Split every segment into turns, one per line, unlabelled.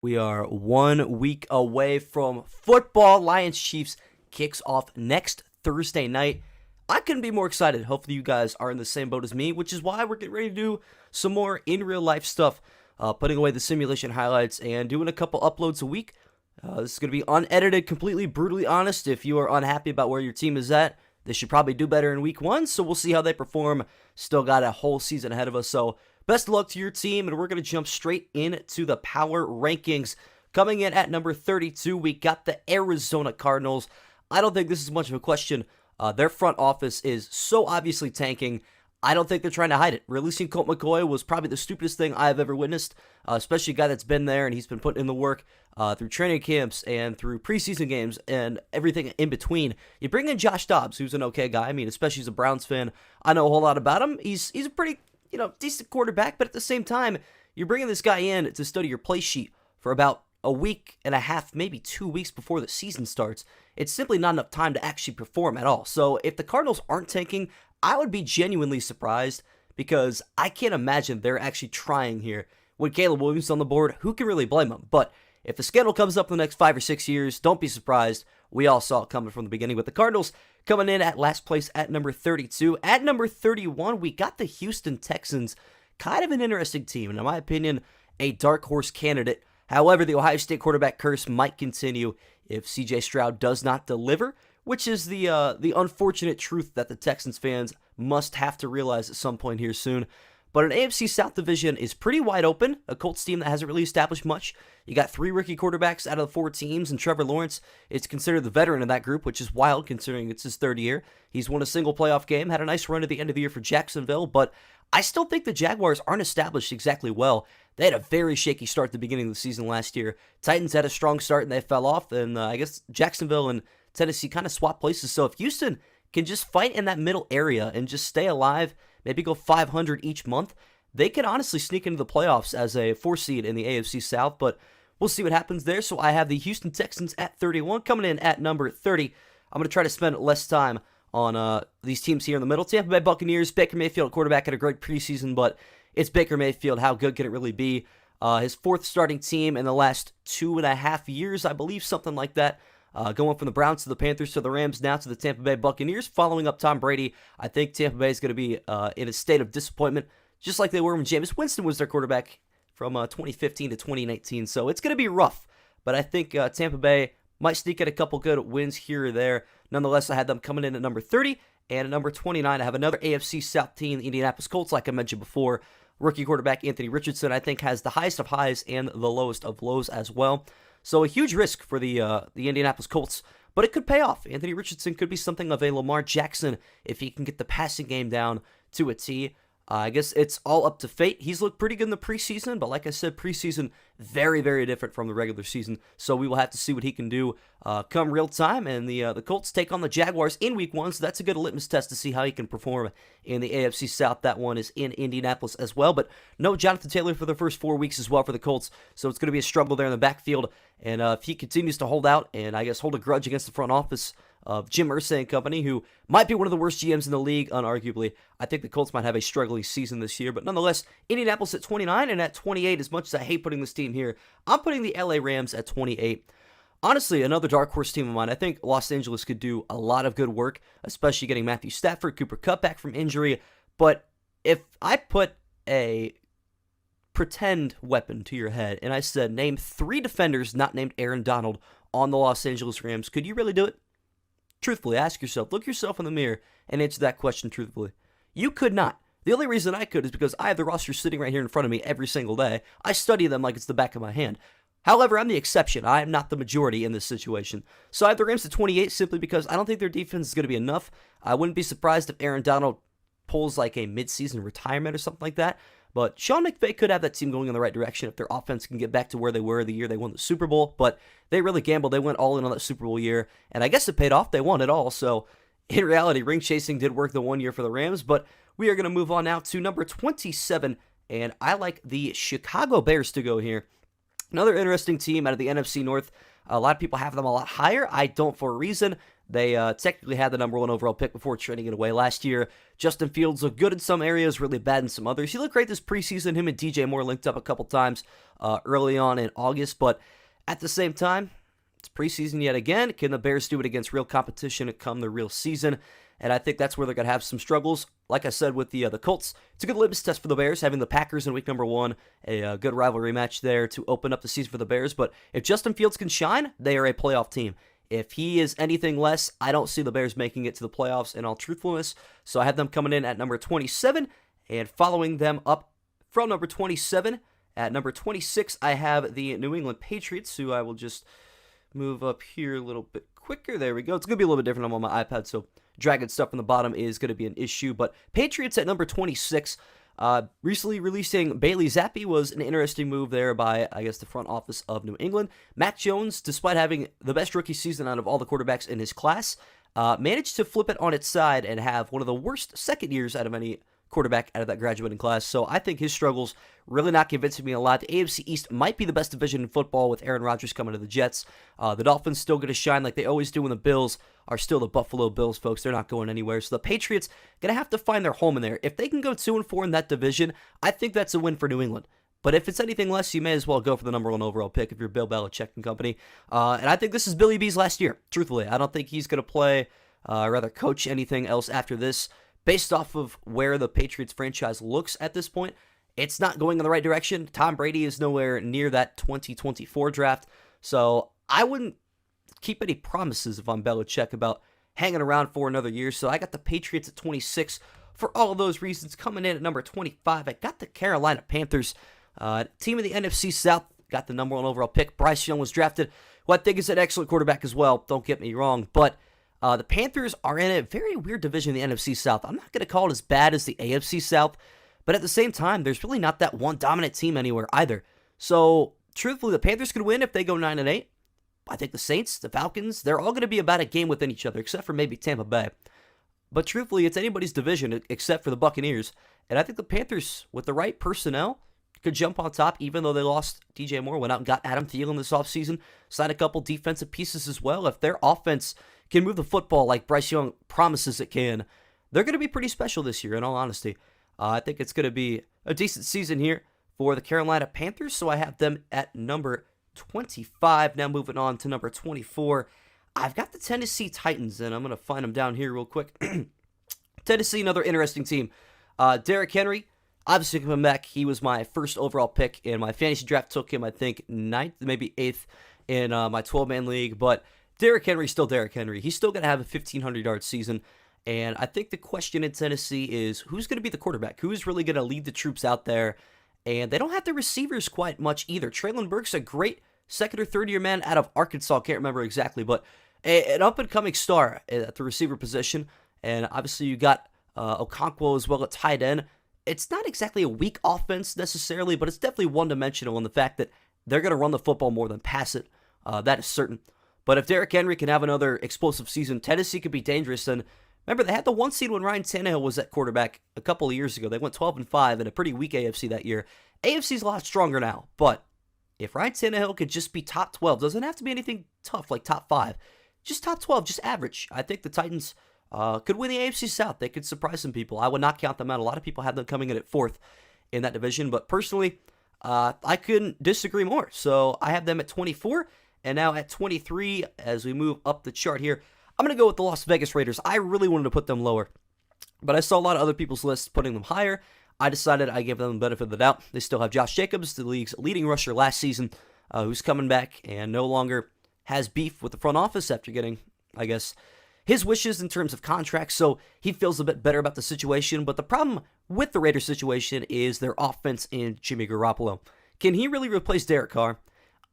We are 1 week away from football. Lions-Chiefs kicks off next Thursday night. I couldn't be more excited. Hopefully you guys are in the same boat as me, which is why we're getting ready to do some more in real life stuff, putting away the simulation highlights and doing a couple uploads a week. This is going to be unedited, completely brutally honest. If you are unhappy about where your team is at, they should probably do better in week 1, so we'll see how they perform. Still got a whole season ahead of us, so best of luck to your team, and we're going to jump straight into the power rankings. Coming in at number 32, we got the Arizona Cardinals. I don't think this is much of a question. Their front office is so obviously tanking. I don't think they're trying to hide it. Releasing Colt McCoy was probably the stupidest thing I've ever witnessed, especially a guy that's been there and he's been putting in the work through training camps and through preseason games and everything in between. You bring in Josh Dobbs, who's an okay guy. I mean, especially as a Browns fan, I know a whole lot about him. He's a pretty decent quarterback, but at the same time, you're bringing this guy in to study your play sheet for about a week and a half, maybe 2 weeks before the season starts. It's simply not enough time to actually perform at all. So if the Cardinals aren't tanking, I would be genuinely surprised because I can't imagine they're actually trying here. With Caleb Williams on the board, who can really blame them? But if the schedule comes up in the next 5 or 6 years, don't be surprised. We all saw it coming from the beginning with the Cardinals coming in at last place at number 32. At number 31, we got the Houston Texans. Kind of an interesting team, and in my opinion, a dark horse candidate. However, the Ohio State quarterback curse might continue if C.J. Stroud does not deliver, which is the unfortunate truth that the Texans fans must have to realize at some point here soon. But an AFC South division is pretty wide open, a Colts team that hasn't really established much. You got 3 rookie quarterbacks out of the 4 teams, and Trevor Lawrence is considered the veteran in that group, which is wild considering it's his 3rd year. He's won a single playoff game, had a nice run at the end of the year for Jacksonville, but I still think the Jaguars aren't established exactly well. They had a very shaky start at the beginning of the season last year. Titans had a strong start and they fell off, and I guess Jacksonville and Tennessee kind of swapped places. So if Houston can just fight in that middle area and just stay alive, maybe go 500 each month, they could honestly sneak into the playoffs as a 4 seed in the AFC South, but we'll see what happens there. So I have the Houston Texans at 31. Coming in at number 30, I'm going to try to spend less time on these teams here in the middle. Tampa Bay Buccaneers, Baker Mayfield quarterback, had a great preseason, but it's Baker Mayfield. How good can it really be? His 4th starting team in the last 2.5 years, I believe, something like that. Going from the Browns to the Panthers to the Rams, now to the Tampa Bay Buccaneers. Following up Tom Brady, I think Tampa Bay is going to be in a state of disappointment, just like they were when Jameis Winston was their quarterback from 2015 to 2019. So it's going to be rough, but I think Tampa Bay might sneak at a couple good wins here or there. Nonetheless, I had them coming in at number 30, and at number 29, I have another AFC South team, the Indianapolis Colts, like I mentioned before. Rookie quarterback Anthony Richardson, I think, has the highest of highs and the lowest of lows as well. So a huge risk for the Indianapolis Colts, but it could pay off. Anthony Richardson could be something of a Lamar Jackson if he can get the passing game down to a T. I guess it's all up to fate. He's looked pretty good in the preseason, but like I said, preseason, very, very different from the regular season. So we will have to see what he can do come real time. And the Colts take on the Jaguars in week 1, so that's a good litmus test to see how he can perform in the AFC South. That one is in Indianapolis as well. But no Jonathan Taylor for the first 4 weeks as well for the Colts, so it's going to be a struggle there in the backfield. And if he continues to hold out and I guess hold a grudge against the front office of Jim Irsay and company, who might be one of the worst GMs in the league, unarguably, I think the Colts might have a struggling season this year. But nonetheless, Indianapolis at 29, and at 28, as much as I hate putting this team here, I'm putting the LA Rams at 28. Honestly, another dark horse team of mine. I think Los Angeles could do a lot of good work, especially getting Matthew Stafford, Cooper Kupp back from injury. But if I put a pretend weapon to your head and I said, name 3 defenders not named Aaron Donald on the Los Angeles Rams, could you really do it? Truthfully, ask yourself, look yourself in the mirror and answer that question truthfully. You could not. The only reason I could is because I have the roster sitting right here in front of me every single day. I study them like it's the back of my hand. However, I'm the exception. I am not the majority in this situation. So I have the Rams at 28 simply because I don't think their defense is going to be enough. I wouldn't be surprised if Aaron Donald pulls like a midseason retirement or something like that. But Sean McVay could have that team going in the right direction if their offense can get back to where they were the year they won the Super Bowl. But they really gambled. They went all in on that Super Bowl year. And I guess it paid off. They won it all. So in reality, ring chasing did work the 1 year for the Rams. But we are going to move on now to number 27. And I like the Chicago Bears to go here. Another interesting team out of the NFC North. A lot of people have them a lot higher. I don't for a reason. They technically had the number 1 overall pick before trading it away last year. Justin Fields looked good in some areas, really bad in some others. He looked great this preseason. Him and DJ Moore linked up a couple times early on in August, but at the same time, it's preseason yet again. Can the Bears do it against real competition come the real season? And I think that's where they're going to have some struggles. Like I said with the Colts, it's a good litmus test for the Bears, having the Packers in week number 1, a good rivalry match there to open up the season for the Bears. But if Justin Fields can shine, they are a playoff team. If he is anything less, I don't see the Bears making it to the playoffs in all truthfulness. So I have them coming in at number 27, and following them up from number 27. At number 26, I have the New England Patriots, who I will just move up here a little bit quicker. There we go. It's going to be a little bit different. I'm on my iPad, so dragging stuff from the bottom is going to be an issue. But Patriots at number 26, recently releasing Bailey Zappi was an interesting move there by, I guess, the front office of New England. Mac Jones, despite having the best rookie season out of all the quarterbacks in his class, managed to flip it on its side and have one of the worst second years out of any quarterback out of that graduating class. So I think his struggles really not convincing me a lot. The AFC East might be the best division in football with Aaron Rodgers coming to the Jets. The Dolphins still going to shine like they always do when the Bills are still the Buffalo Bills, folks. They're not going anywhere. So the Patriots going to have to find their home in there. If they can go 2-4 in that division, I think that's a win for New England. But if it's anything less, you may as well go for the number 1 overall pick if you're Bill Belichick and company. And I think this is Billy B's last year, truthfully. I don't think he's going to play, rather coach anything else after this. Based off of where the Patriots franchise looks at this point, it's not going in the right direction. Tom Brady is nowhere near that 2024 draft. So I wouldn't keep any promises if I'm Belichick about hanging around for another year. So I got the Patriots at 26 for all of those reasons. Coming in at number 25, I got the Carolina Panthers. Team in the NFC South, got the number 1 overall pick. Bryce Young was drafted, who I think is an excellent quarterback as well. Don't get me wrong. But the Panthers are in a very weird division in the NFC South. I'm not going to call it as bad as the AFC South, but at the same time, there's really not that one dominant team anywhere either. So, truthfully, the Panthers could win if they go 9-8. I think the Saints, the Falcons, they're all going to be about a game within each other, except for maybe Tampa Bay. But truthfully, it's anybody's division except for the Buccaneers. And I think the Panthers, with the right personnel, could jump on top, even though they lost DJ Moore, went out and got Adam Thielen this offseason, signed a couple defensive pieces as well. If their offense can move the football like Bryce Young promises it can, they're going to be pretty special this year, in all honesty. I think it's going to be a decent season here for the Carolina Panthers, so I have them at number 25. Now moving on to number 24. I've got the Tennessee Titans, and I'm going to find them down here real quick. Tennessee, another interesting team. Derrick Henry, obviously coming back. He was my first overall pick in my fantasy draft. Took him, I think, 9th, maybe 8th in my 12-man league, but Derrick Henry's still Derrick Henry. He's still going to have a 1,500-yard season. And I think the question in Tennessee is who's going to be the quarterback? Who's really going to lead the troops out there? And they don't have the receivers quite much either. Traylon Burks, a great second or third year man out of Arkansas. Can't remember exactly, but an up-and-coming star at the receiver position. And obviously you got Okonkwo as well at tight end. It's not exactly a weak offense necessarily, but it's definitely one-dimensional in the fact that they're going to run the football more than pass it. That is certain. But if Derrick Henry can have another explosive season, Tennessee could be dangerous. And remember, they had the 1 seed when Ryan Tannehill was at quarterback a couple of years ago. They went 12-5 in a pretty weak AFC that year. AFC's a lot stronger now, but if Ryan Tannehill could just be top 12, doesn't have to be anything tough like top 5, just top 12, just average. I think the Titans could win the AFC South. They could surprise some people. I would not count them out. A lot of people have them coming in at 4th in that division, but personally, I couldn't disagree more. So I have them at 24. And now at 23, as we move up the chart here, I'm going to go with the Las Vegas Raiders. I really wanted to put them lower, but I saw a lot of other people's lists putting them higher. I decided I gave them the benefit of the doubt. They still have Josh Jacobs, the league's leading rusher last season, who's coming back and no longer has beef with the front office after getting, I guess, his wishes in terms of contracts, so he feels a bit better about the situation. But the problem with the Raiders situation is their offense in Jimmy Garoppolo. Can he really replace Derek Carr?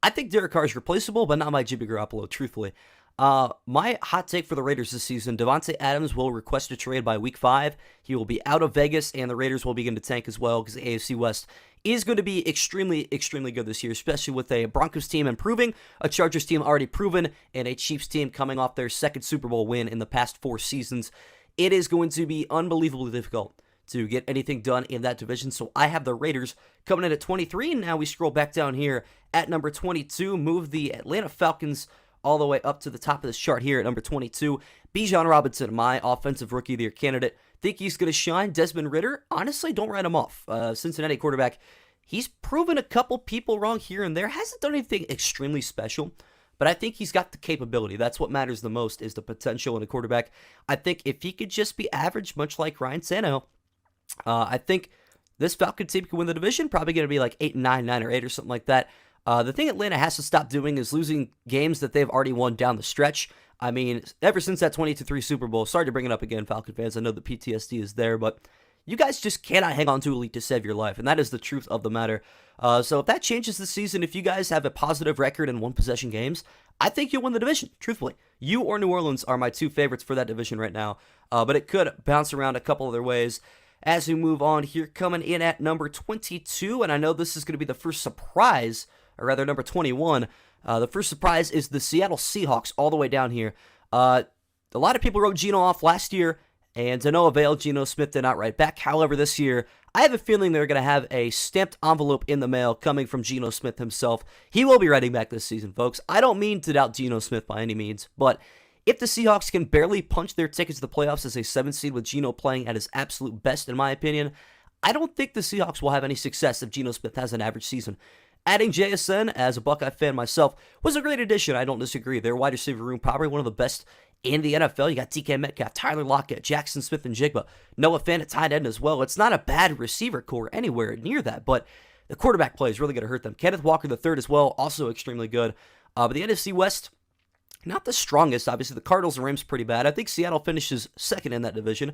I think Derek Carr is replaceable, but not by Jimmy Garoppolo, truthfully. My hot take for the Raiders this season, Devontae Adams will request a trade by week 5. He will be out of Vegas, and the Raiders will begin to tank as well because the AFC West is going to be extremely, extremely good this year, especially with a Broncos team improving, a Chargers team already proven, and a Chiefs team coming off their second Super Bowl win in the past 4 seasons. It is going to be unbelievably difficult to get anything done in that division, so I have the Raiders coming in at 23, and now we scroll back down here at number 22, move the Atlanta Falcons all the way up to the top of this chart here at number 22. Bijan Robinson, my offensive rookie of the year candidate. Think he's going to shine. Desmond Ridder, honestly, don't write him off. Cincinnati quarterback. He's proven a couple people wrong here and there. Hasn't done anything extremely special, but I think he's got the capability. That's what matters the most, is the potential in a quarterback. I think if he could just be average, much like Ryan Tannehill, I think this Falcons team can win the division. Probably going to be like 8-9, 9-8 or something like that. The thing Atlanta has to stop doing is losing games that they've already won down the stretch. I mean, ever since that 20-3 Super Bowl, sorry to bring it up again, Falcon fans. I know the PTSD is there, but you guys just cannot hang on to a lead to save your life, and that is the truth of the matter. So if that changes this season, if you guys have a positive record in one-possession games, I think you'll win the division, truthfully. You or New Orleans are my two favorites for that division right now, but it could bounce around a couple other ways. As we move on here, coming in at number 22, and I know this is going to be the first surprise, or rather number 21, the first surprise is the Seattle Seahawks all the way down here. A lot of people wrote Geno off last year, and to no avail, Geno Smith did not write back. However, this year, I have a feeling they're going to have a stamped envelope in the mail coming from Geno Smith himself. He will be writing back this season, folks. I don't mean to doubt Geno Smith by any means, but if the Seahawks can barely punch their ticket to the playoffs as a 7th seed with Geno playing at his absolute best, in my opinion, I don't think the Seahawks will have any success if Geno Smith has an average season. Adding JSN, as a Buckeye fan myself, was a great addition. I don't disagree. Their wide receiver room, probably one of the best in the NFL. You got DK Metcalf, Tyler Lockett, Jackson Smith and Jigba, Noah Fant at tight end as well. It's not a bad receiver core anywhere near that, but the quarterback play is really going to hurt them. Kenneth Walker III as well, also extremely good. But the NFC West, not the strongest. Obviously, the Cardinals and Rams pretty bad. I think Seattle finishes second in that division.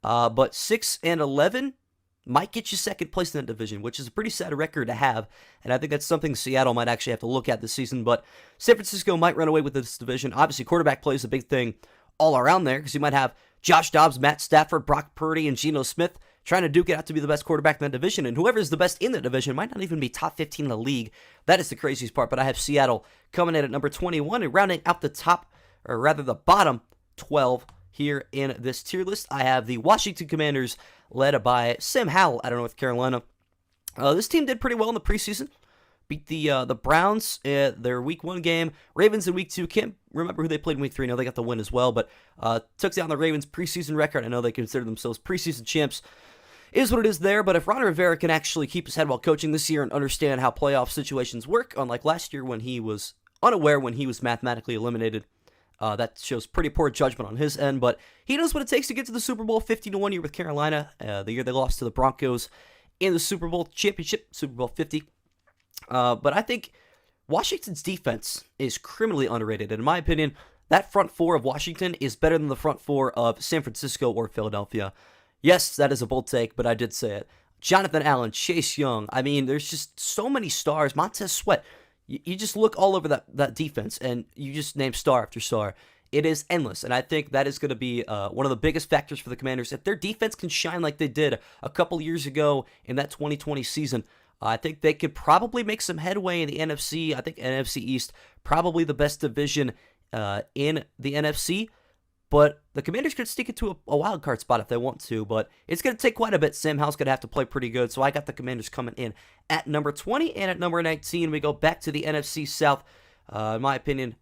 But 6-11 might get you second place in that division, which is a pretty sad record to have. And I think that's something Seattle might actually have to look at this season. But San Francisco might run away with this division. Obviously, quarterback play is a big thing all around there, because you might have Josh Dobbs, Matt Stafford, Brock Purdy, and Geno Smith trying to duke it out to be the best quarterback in that division. And whoever is the best in that division might not even be top 15 in the league. That is the craziest part. But I have Seattle coming in at number 21 and rounding out the top, or rather the bottom 12 here in this tier list. I have the Washington Commanders, led by Sam Howell out of North Carolina. This team did pretty well in the preseason. Beat the Browns at their Week 1 game. Ravens in Week 2. Can't remember who they played in Week 3. I know they got the win as well, but took down the Ravens' preseason record. I know they consider themselves preseason champs. Is what it is there, but if Ron Rivera can actually keep his head while coaching this year and understand how playoff situations work, unlike last year when he was unaware when he was mathematically eliminated, that shows pretty poor judgment on his end, but he knows what it takes to get to the Super Bowl. 50-1 year with Carolina, the year they lost to the Broncos in the Super Bowl championship, Super Bowl 50. But I think Washington's defense is criminally underrated. And in my opinion, that front four of Washington is better than the front four of San Francisco or Philadelphia. Yes, that is a bold take, but I did say it. Jonathan Allen, Chase Young. I mean, there's just so many stars. Montez Sweat. You just look all over that defense, and you just name star after star. It is endless, and I think that is going to be one of the biggest factors for the Commanders. If their defense can shine like they did a couple years ago in that 2020 season, I think they could probably make some headway in the NFC. I think NFC East, probably the best division in the NFC. But the Commanders could stick it to a wild card spot if they want to. But it's going to take quite a bit. Sam Howell's going to have to play pretty good. So I got the Commanders coming in at number 20. And at number 19, we go back to the NFC South. In my opinion,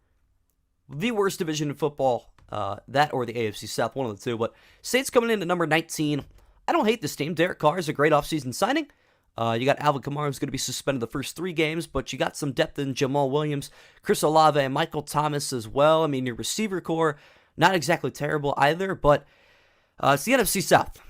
the worst division in football. That or the AFC South, one of the two. But Saints coming in at number 19. I don't hate this team. Derek Carr is a great offseason signing. You got Alvin Kamara, who's going to be suspended the first 3 games, but you got some depth in Jamal Williams, Chris Olave, and Michael Thomas as well. I mean, your receiver core, not exactly terrible either, but it's the NFC South.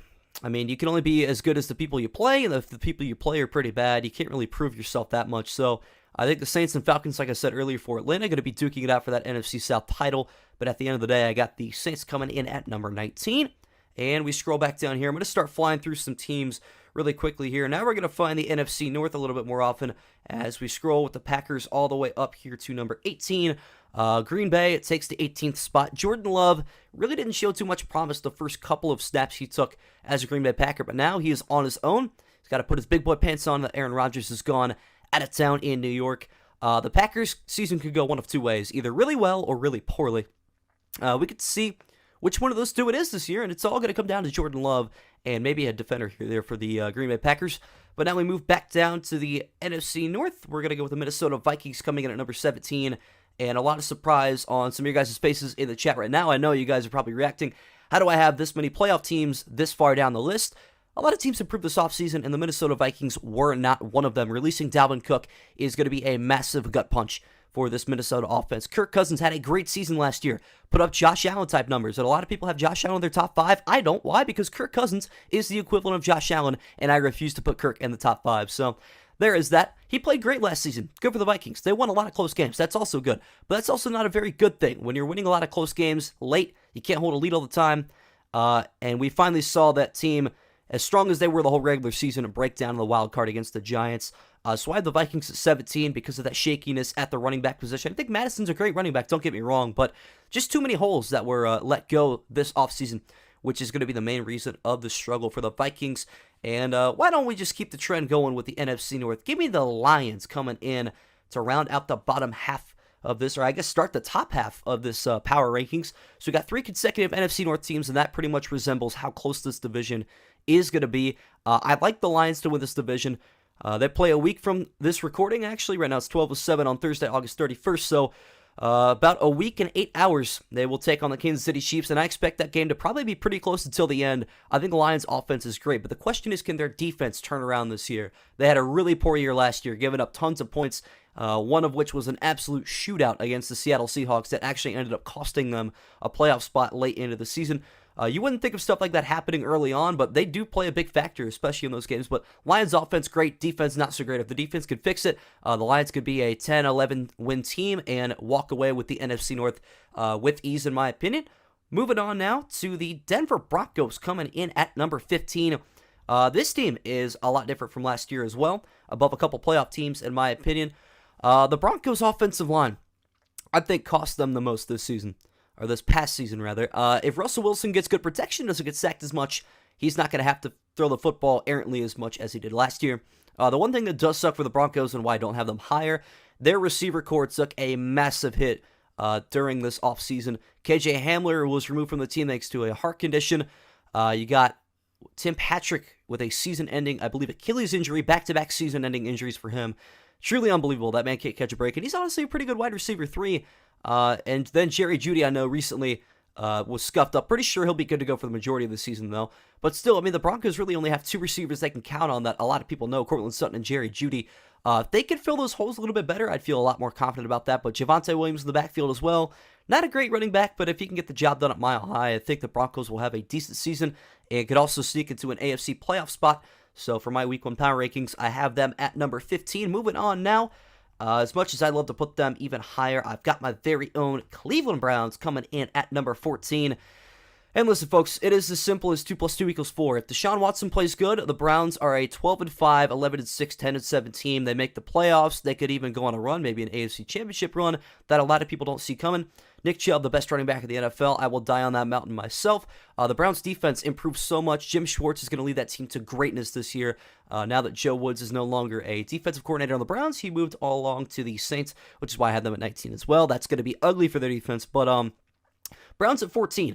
I mean, you can only be as good as the people you play, and if the people you play are pretty bad, you can't really prove yourself that much. So I think the Saints and Falcons, like I said earlier, for Atlanta, are going to be duking it out for that NFC South title. But at the end of the day, I got the Saints coming in at number 19. And we scroll back down here. I'm going to start flying through some teams really quickly here. Now we're going to find the NFC North a little bit more often as we scroll with the Packers all the way up here to number 18. Green Bay, it takes the 18th spot. Jordan Love really didn't show too much promise the first couple of snaps he took as a Green Bay Packer, but now he is on his own. He's got to put his big boy pants on that Aaron Rodgers is gone out of town in New York. The Packers season could go one of two ways, either really well or really poorly. We could see which one of those two it is this year, and it's all going to come down to Jordan Love and maybe a defender here there for the Green Bay Packers. But now we move back down to the NFC North. We're going to go with the Minnesota Vikings coming in at number 17. and a lot of surprise on some of your guys' faces in the chat right now. I know you guys are probably reacting. How do I have this many playoff teams this far down the list? A lot of teams improved this offseason, and the Minnesota Vikings were not one of them. Releasing Dalvin Cook is going to be a massive gut punch for this Minnesota offense. Kirk Cousins had a great season last year, put up Josh Allen type numbers, and a lot of people have Josh Allen in their top 5. I don't. Why? Because Kirk Cousins is the equivalent of Josh Allen, and I refuse to put Kirk in the top 5. So there is that. He played great last season. Good for the Vikings. They won a lot of close games. That's also good. But that's also not a very good thing. When you're winning a lot of close games late, you can't hold a lead all the time. And we finally saw that team, as strong as they were the whole regular season, and break down in the wild card against the Giants. So I have the Vikings at 17 because of that shakiness at the running back position. I think Madison's a great running back, don't get me wrong, but just too many holes that were let go this offseason, which is going to be the main reason of the struggle for the Vikings. And why don't we just keep the trend going with the NFC North? Give me the Lions coming in to round out the bottom half of this, or I guess start the top half of this power rankings. So we got 3 consecutive NFC North teams, and that pretty much resembles how close this division is going to be. I'd like the Lions to win this division. They play a week from this recording, actually. Right now it's 12:07 on Thursday, August 31st, so about a week and 8 hours they will take on the Kansas City Chiefs, and I expect that game to probably be pretty close until the end. I think the Lions' offense is great, but the question is, can their defense turn around this year? They had a really poor year last year, giving up tons of points, one of which was an absolute shootout against the Seattle Seahawks that actually ended up costing them a playoff spot late into the season. You wouldn't think of stuff like that happening early on, but they do play a big factor, especially in those games. But Lions offense, great. Defense, not so great. If the defense could fix it, the Lions could be a 10-11 win team and walk away with the NFC North with ease, in my opinion. Moving on now to the Denver Broncos coming in at number 15. This team is a lot different from last year as well, above a couple playoff teams, in my opinion. The Broncos offensive line, I think, cost them the most this season. Or this past season, rather. If Russell Wilson gets good protection, doesn't get sacked as much, he's not going to have to throw the football errantly as much as he did last year. The one thing that does suck for the Broncos and why I don't have them higher, their receiver corps took a massive hit during this offseason. KJ Hamler was removed from the team thanks to a heart condition. You got Tim Patrick with a season-ending, I believe, Achilles injury, back-to-back season-ending injuries for him. Truly unbelievable. That man can't catch a break, and he's honestly a pretty good wide receiver 3. And then Jerry Jeudy, I know, recently was scuffed up. Pretty sure he'll be good to go for the majority of the season, though. But still, I mean, the Broncos really only have 2 receivers they can count on that a lot of people know, Courtland Sutton and Jerry Jeudy. If they could fill those holes a little bit better, I'd feel a lot more confident about that. But Javonte Williams in the backfield as well. Not a great running back, but if he can get the job done at Mile High, I think the Broncos will have a decent season and could also sneak into an AFC playoff spot. So for my Week 1 power rankings, I have them at number 15. Moving on now. As much as I'd love to put them even higher, I've got my very own Cleveland Browns coming in at number 14. And listen, folks, it is as simple as 2 + 2 = 4. If Deshaun Watson plays good, the Browns are a 12-5, 11-6, 10-7 team. They make the playoffs. They could even go on a run, maybe an AFC Championship run that a lot of people don't see coming. Nick Chubb, the best running back in the NFL. I will die on that mountain myself. The Browns' defense improved so much. Jim Schwartz is going to lead that team to greatness this year. Now that Joe Woods is no longer a defensive coordinator on the Browns, he moved all along to the Saints, which is why I had them at 19 as well. That's going to be ugly for their defense. But Browns at 14.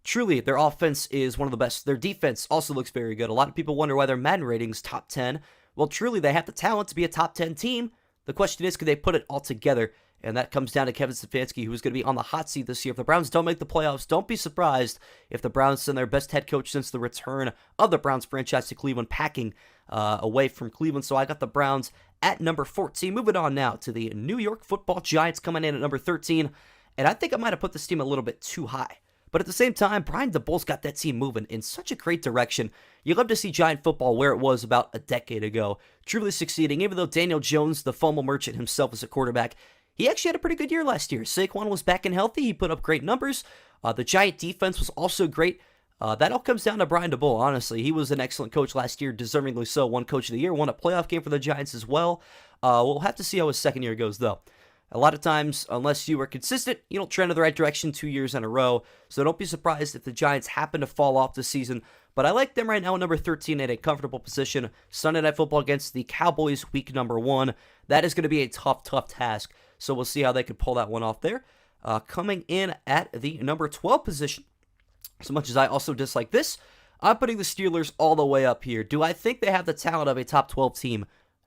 Truly, their offense is one of the best. Their defense also looks very good. A lot of people wonder why their Madden rating's top 10. Well, truly, they have the talent to be a top 10 team. The question is, could they put it all together? And that comes down to Kevin Stefanski, who's going to be on the hot seat this year. If the Browns don't make the playoffs, don't be surprised if the Browns send their best head coach since the return of the Browns franchise to Cleveland, packing away from Cleveland. So I got the Browns at number 14. Moving on now to the New York Football Giants coming in at number 13. And I think I might have put this team a little bit too high. But at the same time, Brian DeBole's got that team moving in such a great direction. You love to see Giant football where it was about a decade ago, truly succeeding. Even though Daniel Jones, the fumble merchant himself, is a quarterback, he actually had a pretty good year last year. Saquon was back and healthy. He put up great numbers. The Giant defense was also great. That all comes down to Brian DeBole, honestly. He was an excellent coach last year, deservingly so. Won Coach of the Year, won a playoff game for the Giants as well. We'll have to see how his second year goes, though. A lot of times, unless you are consistent, you don't trend in the right direction 2 years in a row. So don't be surprised if the Giants happen to fall off this season. But I like them right now at number 13 at a comfortable position. Sunday Night Football against the Cowboys, week number 1. That is going to be a tough task. So we'll see how they can pull that one off there. Coming in at the number 12 position. As much as I also dislike this, I'm putting the Steelers all the way up here. Do I think they have the talent of a top 12 team?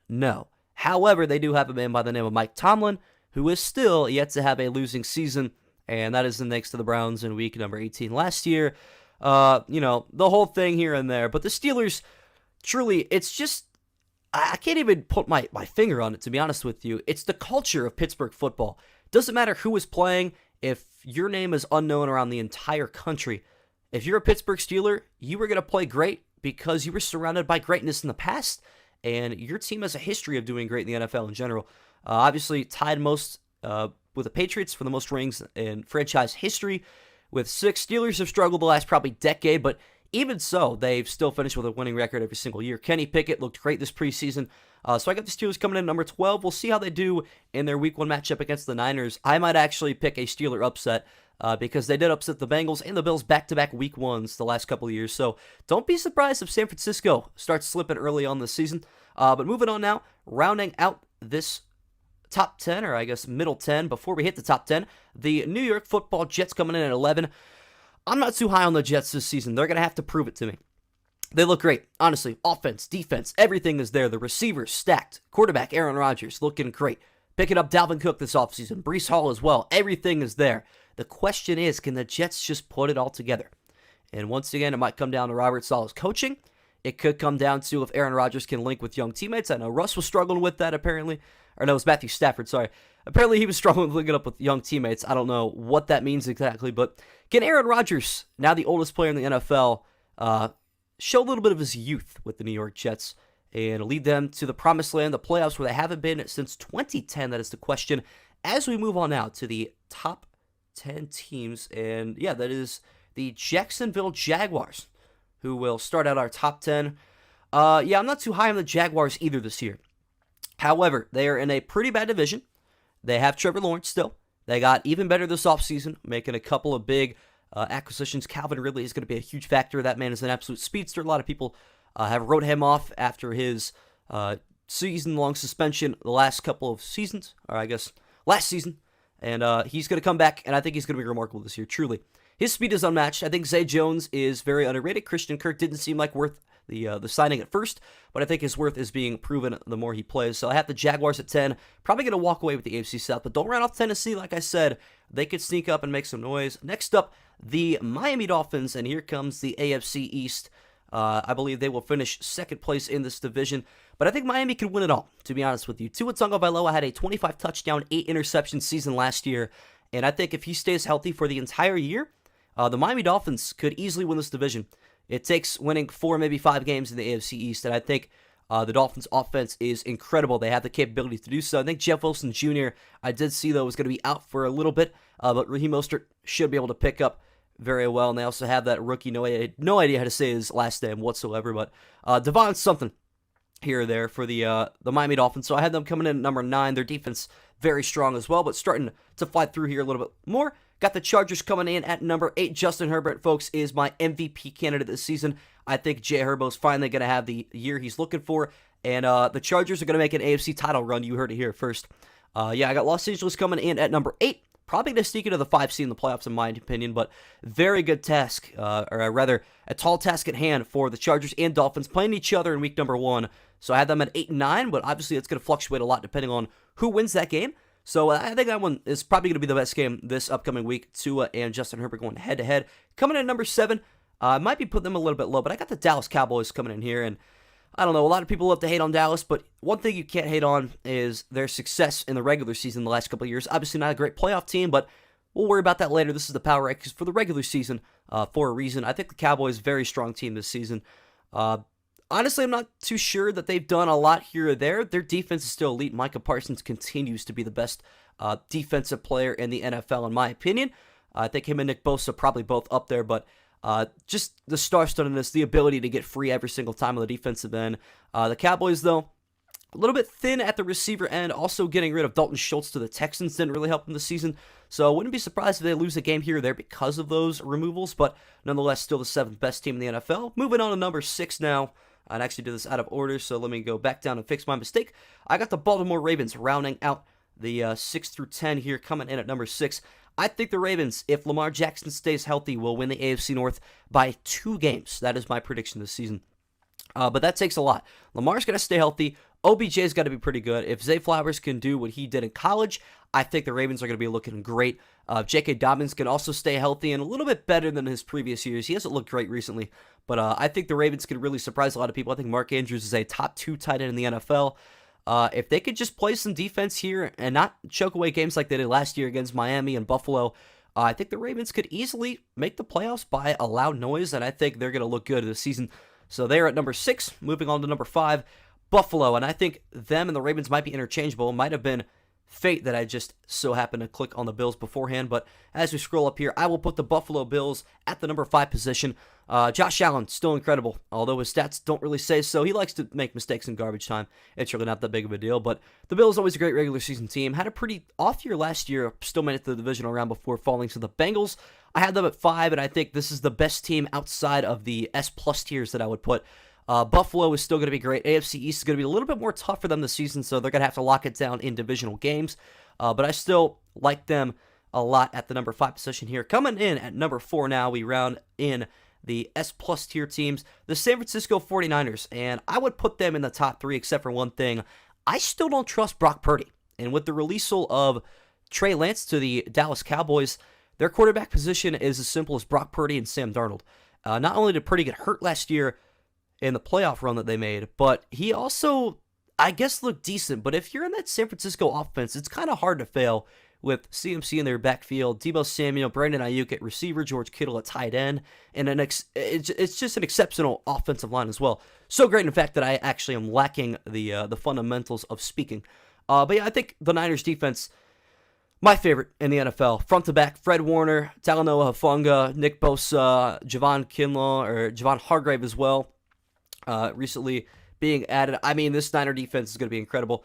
No. However, they do have a man by the name of Mike Tomlin, who is still yet to have a losing season, and that is the next to the Browns in week number 18 last year. The whole thing here and there. But the Steelers, truly, it's just, I can't even put my finger on it, to be honest with you. It's the culture of Pittsburgh football. Doesn't matter who is playing, if your name is unknown around the entire country. If you're a Pittsburgh Steeler, you are going to play great because you were surrounded by greatness in the past, and your team has a history of doing great in the NFL in general. Obviously, tied most with the Patriots for the most rings in franchise history with 6. Steelers have struggled the last probably decade, but even so, they've still finished with a winning record every single year. Kenny Pickett looked great this preseason. So I got the Steelers coming in at number 12. We'll see how they do in their week 1 matchup against the Niners. I might actually pick a Steeler upset because they did upset the Bengals and the Bills back-to-back week 1s the last couple of years. So don't be surprised if San Francisco starts slipping early on this season. But moving on now, rounding out this top 10, or I guess middle 10, before we hit the top 10, the New York Football Jets coming in at 11. I'm not too high on the Jets this season. They're going to have to prove it to me. They look great. Honestly, offense, defense, everything is there. The receivers stacked. Quarterback Aaron Rodgers looking great. Picking up Dalvin Cook this offseason. Breece Hall as well. Everything is there. The question is, can the Jets just put it all together? And once again, it might come down to Robert Saleh's coaching. It could come down to if Aaron Rodgers can link with young teammates. I know Russ was struggling with that apparently. Or no, it was Matthew Stafford, sorry. Apparently he was struggling with linking up with young teammates. I don't know what that means exactly, but can Aaron Rodgers, now the oldest player in the NFL, show a little bit of his youth with the New York Jets and lead them to the promised land, the playoffs where they haven't been since 2010? That is the question. As we move on now to the top 10 teams, and yeah, that is the Jacksonville Jaguars, who will start out our top 10. I'm not too high on the Jaguars either this year. However, they are in a pretty bad division. They have Trevor Lawrence still. They got even better this offseason, making a couple of big acquisitions. Calvin Ridley is going to be a huge factor. That man is an absolute speedster. A lot of people have wrote him off after his season-long suspension the last couple of seasons, or I guess last season. And he's going to come back, and I think he's going to be remarkable this year, truly. His speed is unmatched. I think Zay Jones is very underrated. Christian Kirk didn't seem like worth the signing at first, but I think his worth is being proven the more he plays. So I have the Jaguars at 10. Probably going to walk away with the AFC South, but don't run off Tennessee. Like I said, they could sneak up and make some noise. Next up, the Miami Dolphins, and here comes the AFC East. I believe they will finish second place in this division, but I think Miami could win it all, to be honest with you. Tua Tagovailoa had a 25 touchdown, 8 interception season last year, and I think if he stays healthy for the entire year, the Miami Dolphins could easily win this division. It takes winning 4, maybe 5 games in the AFC East, and I think the Dolphins' offense is incredible. They have the capability to do so. I think Jeff Wilson Jr., I did see, though, was going to be out for a little bit, but Raheem Mostert should be able to pick up very well, and they also have that rookie, no idea how to say his last name whatsoever, but Devon something here or there for the Miami Dolphins. So I had them coming in at number 9. Their defense very strong as well, but starting to fly through here a little bit more. Got the Chargers coming in at number 8. Justin Herbert, folks, is my MVP candidate this season. I think Jay Herbo's finally going to have the year he's looking for, and the Chargers are going to make an AFC title run. You heard it here first. I got Los Angeles coming in at number 8. Probably going to sneak into the 5 seed in the playoffs, in my opinion, but very good task, or rather, a tall task at hand for the Chargers and Dolphins playing each other in week number 1. So I had them at 8 and 9, but obviously it's going to fluctuate a lot depending on who wins that game. So I think that one is probably going to be the best game this upcoming week. Tua and Justin Herbert going head-to-head. Coming in at number 7, I might be putting them a little bit low, but I got the Dallas Cowboys coming in here, and I don't know, a lot of people love to hate on Dallas, but one thing you can't hate on is their success in the regular season the last couple of years. Obviously not a great playoff team, but we'll worry about that later. This is the power rankings for the regular season for a reason. I think the Cowboys, very strong team this season. Honestly, I'm not too sure that they've done a lot here or there. Their defense is still elite. Micah Parsons continues to be the best defensive player in the NFL, in my opinion. I think him and Nick Bosa are probably both up there, but just the star-studdedness, the ability to get free every single time on the defensive end. The Cowboys, though, a little bit thin at the receiver end. Also getting rid of Dalton Schultz to the Texans didn't really help them this season. So I wouldn't be surprised if they lose a game here or there because of those removals, but nonetheless, still the 7th best team in the NFL. Moving on to number 6 now. I actually did this out of order, so let me go back down and fix my mistake. I got the Baltimore Ravens rounding out the 6 through 10 here, coming in at number 6. I think the Ravens, if Lamar Jackson stays healthy, will win the AFC North by 2 games. That is my prediction this season. But that takes a lot. Lamar's going to stay healthy. OBJ's got to be pretty good. If Zay Flowers can do what he did in college, I think the Ravens are going to be looking great. J.K. Dobbins can also stay healthy and a little bit better than his previous years. He hasn't looked great recently, but I think the Ravens could really surprise a lot of people. I think Mark Andrews is a top 2 tight end in the NFL. If they could just play some defense here and not choke away games like they did last year against Miami and Buffalo, I think the Ravens could easily make the playoffs by a loud noise, and I think they're going to look good this season. So they're at number 6, moving on to number 5, Buffalo, and I think them and the Ravens might be interchangeable. It might have been fate that I just so happened to click on the Bills beforehand, but as we scroll up here, I will put the Buffalo Bills at the number 5 position. Josh Allen, still incredible, although his stats don't really say so. He likes to make mistakes in garbage time. It's really not that big of a deal, but the Bills always a great regular season team. Had a pretty off year last year, still made it to the divisional round before falling to the Bengals. I had them at 5, and I think this is the best team outside of the S+ tiers that I would put. Buffalo is still going to be great. AFC East is going to be a little bit more tough for them this season, so they're going to have to lock it down in divisional games. But I still like them a lot at the number 5 position here. Coming in at number 4 now, we round in the S+ tier teams, the San Francisco 49ers, and I would put them in the top 3 except for one thing. I still don't trust Brock Purdy, and with the release of Trey Lance to the Dallas Cowboys, their quarterback position is as simple as Brock Purdy and Sam Darnold. Not only did Purdy get hurt last year in the playoff run that they made, but he also, I guess, looked decent. But if you're in that San Francisco offense, it's kind of hard to fail with CMC in their backfield, Deebo Samuel, Brandon Ayuk at receiver, George Kittle at tight end, and it's just an exceptional offensive line as well. So great, in fact, that I actually am lacking the fundamentals of speaking. But yeah, I think the Niners defense, my favorite in the NFL, front to back, Fred Warner, Talanoa Hufanga, Nick Bosa, Javon Hargrave as well. Recently being added. I mean, this Niner defense is going to be incredible.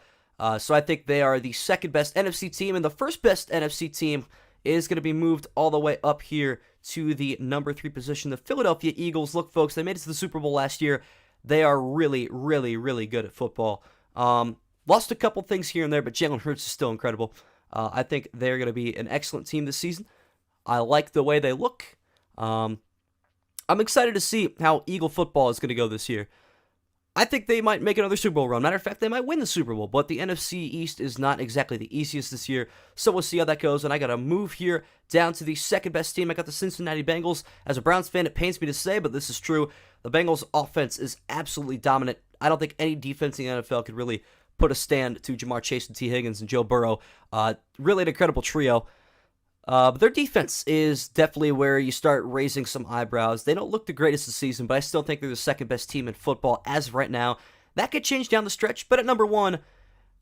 So I think they are the second best NFC team, and the first best NFC team is going to be moved all the way up here to the number 3 position. The Philadelphia Eagles. Look, folks, they made it to the Super Bowl last year. They are really, really, really good at football. Lost a couple things here and there, but Jalen Hurts is still incredible. I think they're going to be an excellent team this season. I like the way they look. I'm excited to see how Eagle football is going to go this year. I think they might make another Super Bowl run. Matter of fact, they might win the Super Bowl, but the NFC East is not exactly the easiest this year, so we'll see how that goes. And I got to move here down to the second best team. I got the Cincinnati Bengals. As a Browns fan, it pains me to say, but this is true. The Bengals' offense is absolutely dominant. I don't think any defense in the NFL could really put a stand to Jamar Chase and T. Higgins and Joe Burrow. Really an incredible trio. But their defense is definitely where you start raising some eyebrows. They don't look the greatest this season, but I still think they're the second best team in football as of right now. That could change down the stretch, but at number 1,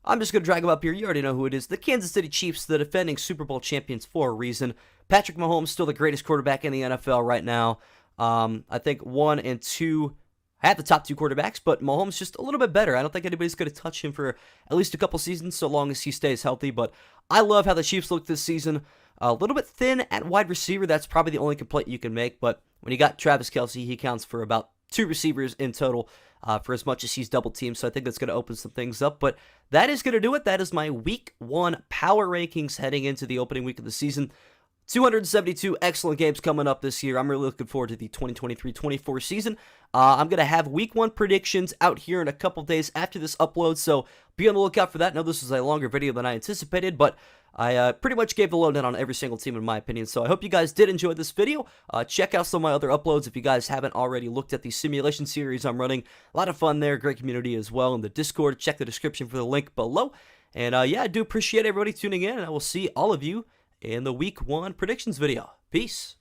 I'm just going to drag them up here. You already know who it is. The Kansas City Chiefs, the defending Super Bowl champions for a reason. Patrick Mahomes, still the greatest quarterback in the NFL right now. I think 1 and 2 had the top 2 quarterbacks, but Mahomes just a little bit better. I don't think anybody's going to touch him for at least a couple seasons, so long as he stays healthy. But I love how the Chiefs look this season. A little bit thin at wide receiver. That's probably the only complaint you can make. But when you got Travis Kelce, he counts for about 2 receivers in total for as much as he's double teamed. So I think that's going to open some things up. But that is going to do it. That is my Week 1 power rankings heading into the opening week of the season. 272 excellent games coming up this year. I'm really looking forward to the 2023-24 season. I'm going to have Week 1 predictions out here in a couple days after this upload, so be on the lookout for that. I know this was a longer video than I anticipated, but I pretty much gave the lowdown on every single team in my opinion, so I hope you guys did enjoy this video. Check out some of my other uploads if you guys haven't already looked at the simulation series I'm running. A lot of fun there, great community as well in the Discord. Check the description for the link below. And yeah, I do appreciate everybody tuning in, and I will see all of you in the Week 1 predictions video. Peace.